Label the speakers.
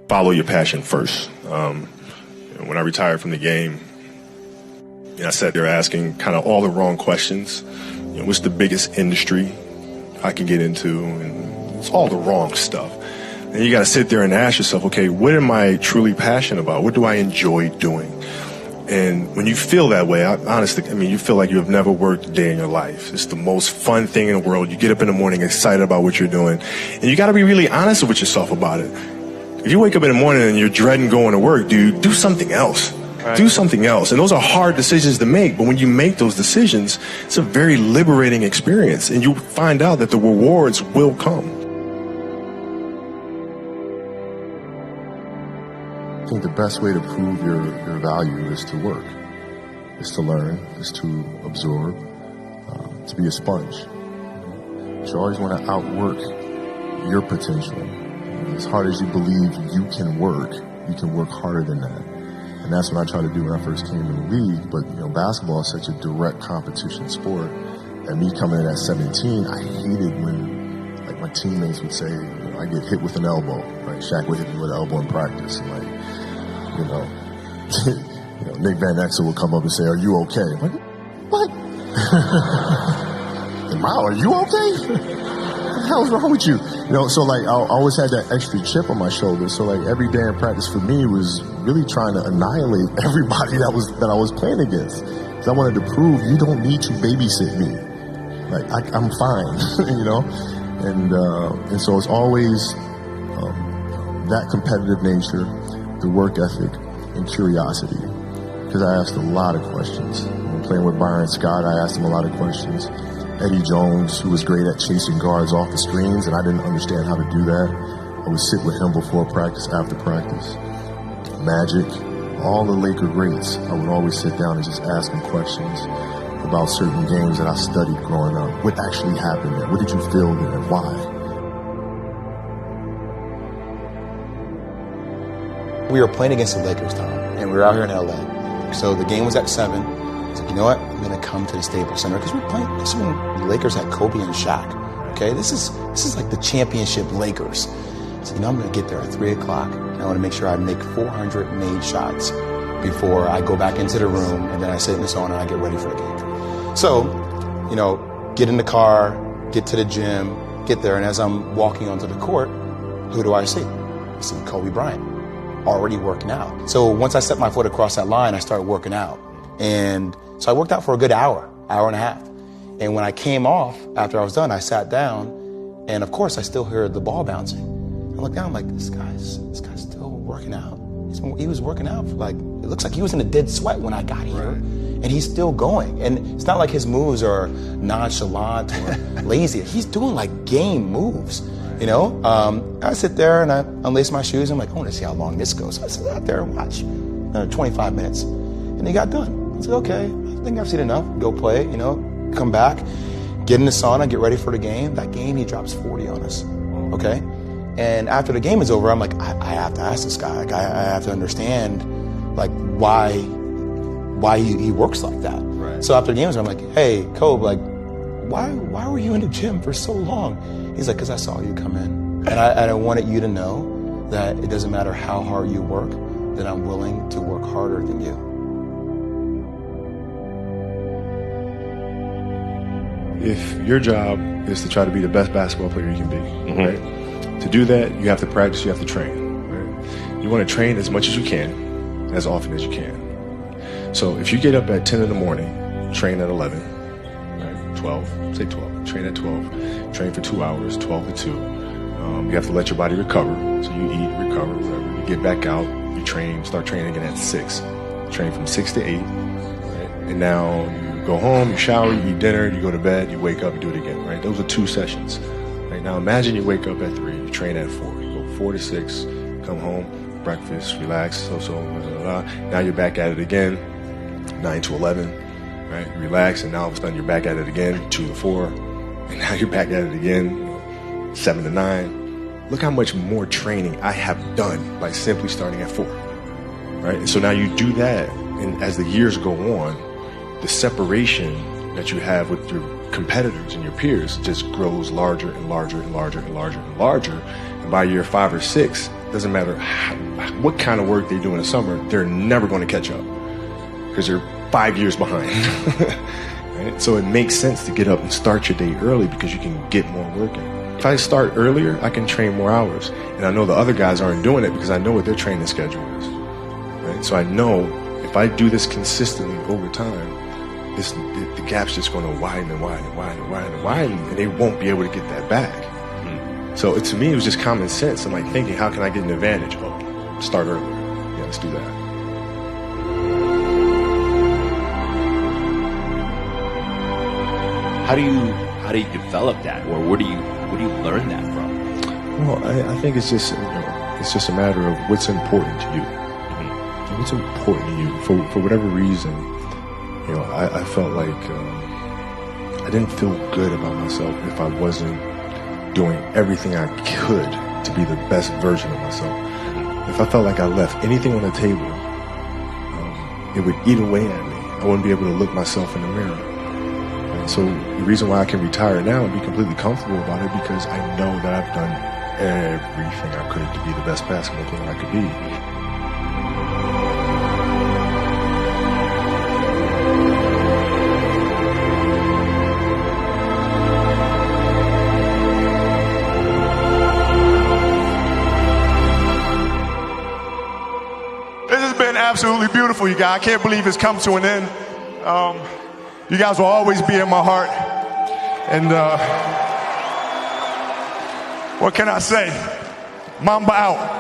Speaker 1: follow your passion first. When I retired from the game, I sat there asking kind of all the wrong questions. What's the biggest industry I can get into? And it's all the wrong stuff. And you got to sit there and ask yourself, okay, what am I truly passionate about? What do I enjoy doing? And when you feel that way, honestly, you feel like you have never worked a day in your life. It's the most fun thing in the world. You get up in the morning excited about what you're doing. And you got to be really honest with yourself about it. If you wake up in the morning and you're dreading going to work, dude, do something else. Right. Do something else. And those are hard decisions to make. But when you make those decisions, it's a very liberating experience. And you find out that the rewards will come.
Speaker 2: I think the best way to prove your value is to work, is to learn, is to absorb, to be a sponge. You always want to outwork your potential. As hard as you believe you can work harder than that. And that's what I tried to do when I first came in the league. But, basketball is such a direct competition sport. And me coming in at 17, I hated when, my teammates would say, I get hit with an elbow. Right? Shaq would hit me with an elbow in practice. And, Nick Van Exel would come up and say, "Are you okay?" I'm like, what? Are you okay? What the hell's wrong with you? So I always had that extra chip on my shoulder. So every day in practice for me was really trying to annihilate everybody that I was playing against. Because I wanted to prove you don't need to babysit me. I'm fine, And so it's always that competitive nature, the work ethic, and curiosity. Because I asked a lot of questions. When playing with Byron Scott, I asked him a lot of questions. Eddie Jones, who was great at chasing guards off the screens, and I didn't understand how to do that. I would sit with him before practice, after practice. Magic, all the Laker greats, I would always sit down and just ask them questions about certain games that I studied growing up. What actually happened there? What did you feel there? Why?
Speaker 3: We were playing against the Lakers, Tom, and we were out here in LA. So the game was at 7. I was like, you know what? I'm going to come to the Staples Center because we're playing. This is when the Lakers had Kobe and Shaq. Okay, this is like the championship Lakers. So I'm going to get there at 3 o'clock, and I want to make sure I make 400 made shots before I go back into the room, and then I sit in the sauna and I get ready for the game. So, get in the car, get to the gym, get there, and as I'm walking onto the court, who do I see? I see Kobe Bryant. Already working out. So once I set my foot across that line, I started working out. And so I worked out for a good hour and a half. And when I came off, after I was done, I sat down, and of course I still heard the ball bouncing. I looked down, I'm like, this guy's still working out. He was working out for it looks like he was in a dead sweat when I got here. Right. And he's still going. And it's not like his moves are nonchalant or lazy. He's doing game moves. I sit there and I unlace my shoes. I'm like, I want to see how long this goes. So I sit out there and watch 25 minutes. And he got done. I said, okay, I think I've seen enough. Go play, come back, get in the sauna, get ready for the game. That game, he drops 40 on us, okay? And after the game is over, I'm like, I have to ask this guy. I have to understand, why he works like that. Right. So after the game is over, I'm like, hey, Kobe, why were you in the gym for so long? He's like, because I saw you come in. And I wanted you to know that it doesn't matter how hard you work, that I'm willing to work harder than you.
Speaker 1: If your job is to try to be the best basketball player you can be, right? To do that, you have to practice, you have to train, right? You want to train as much as you can, as often as you can. So if you get up at 10 in the morning, train at 11, right? 12, say 12, train at 12, train for 2 hours, 12 to 2. You have to let your body recover. So you eat, recover, whatever. You get back out, you train, start training again at 6. Train from 6 to 8, right? And now you go home, you shower, you eat dinner, you go to bed, you wake up, you do it again, right? Those are 2 sessions. Right? Now imagine you wake up at 3, you train at 4, you go 4 to 6, come home, breakfast, relax, blah, blah, blah. Now you're back at it again, 9 to 11, right? You relax, and now all of a sudden you're back at it again, 2 to 4, and now you're back at it again, 7 to 9. Look how much more training I have done by simply starting at 4, right? And so now you do that, and as the years go on, the separation that you have with your competitors and your peers just grows larger and larger and larger and larger and larger. And by year 5 or 6, doesn't matter what kind of work they do in the summer, they're never going to catch up because they're 5 years behind. Right? So it makes sense to get up and start your day early because you can get more work in. If I start earlier, I can train more hours. And I know the other guys aren't doing it because I know what their training schedule is. Right? So I know if I do this consistently over time, the gap's just going to widen and widen and widen and widen and widen, and they won't be able to get that back. So to me, it was just common sense. I'm like thinking, how can I get an advantage? Oh, start earlier. Yeah, let's do that.
Speaker 4: How do you develop that, or where do you learn that from?
Speaker 1: Well, I think it's just a matter of what's important to you. Mm-hmm. What's important to you for whatever reason. I felt like I didn't feel good about myself if I wasn't doing everything I could to be the best version of myself. If I felt like I left anything on the table, it would eat away at me. I wouldn't be able to look myself in the mirror. And so the reason why I can retire now and be completely comfortable about it because I know that I've done everything I could to be the best basketball player I could be.
Speaker 5: Absolutely beautiful, you guys. I can't believe it's come to an end. You guys will always be in my heart. And what can I say? Mamba out.